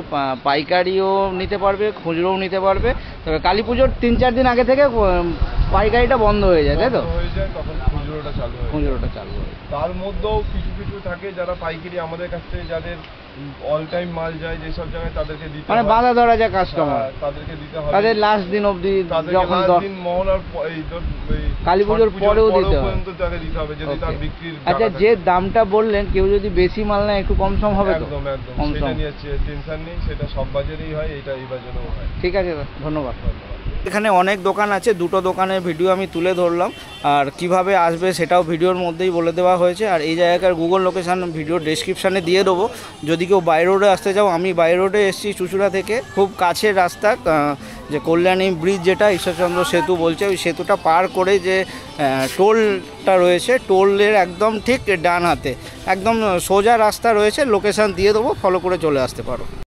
পাইকারিও নিতে পারবে, খুচরোও নিতে পারবে। তবে কালী পুজোর 3-4 দিন আগে থেকে পাইকারিটা বন্ধ হয়ে যায়, তাই তো? হয়ে যায়, তখন খুচরোটা চালু হয়। তার মধ্যেও কিছু থাকে যারা পাইকারি আমাদের কাছ থেকে যাদের অল টাইম মাল যায় যেসব জায়গায় তাদেরকে দিতে মানে বাধা ধরা যায় কাস্টমার, তাদেরকে দিতে হবে। তাদের লাস্ট দিন অবধি, যখন দিন মহলার কালী পুজোর পরেও দিতে হবে পর্যন্ত তাকে দিতে হবে যদি তার বিক্রির। আচ্ছা যে দামটা বললেন, কেউ যদি বেশি মাল নেয় একটু কম সম হবে তো? একদম সেটা নিয়ে টেনশন নেই, সেটা সব বাজারেই হয়, এটা এই বাজারেও হয়। ঠিক আছে ধন্যবাদ। এখানে অনেক দোকান আছে, দুটো দোকানের ভিডিও আমি তুলে ধরলাম, আর কিভাবে আসবে সেটাও ভিডিওর মধ্যেই বলে দেওয়া হয়েছে। আর এই জায়গার গুগল লোকেশান ভিডিও ডেসক্রিপশানে দিয়ে দেবো। যদি কেউ বাই রোডে আসতে চাও, আমি বাই রোডে এসেছি চুঁচুড়া থেকে, খুব কাছের রাস্তা। যে কল্যাণী ব্রিজ যেটা ঈশ্বরচন্দ্র সেতু বলছে, ওই সেতুটা পার করে যে টোলটা রয়েছে, টোলের একদম ঠিক ডান হাতে একদম সোজা রাস্তা রয়েছে। লোকেশান দিয়ে দেবো, ফলো করে চলে আসতে পারো।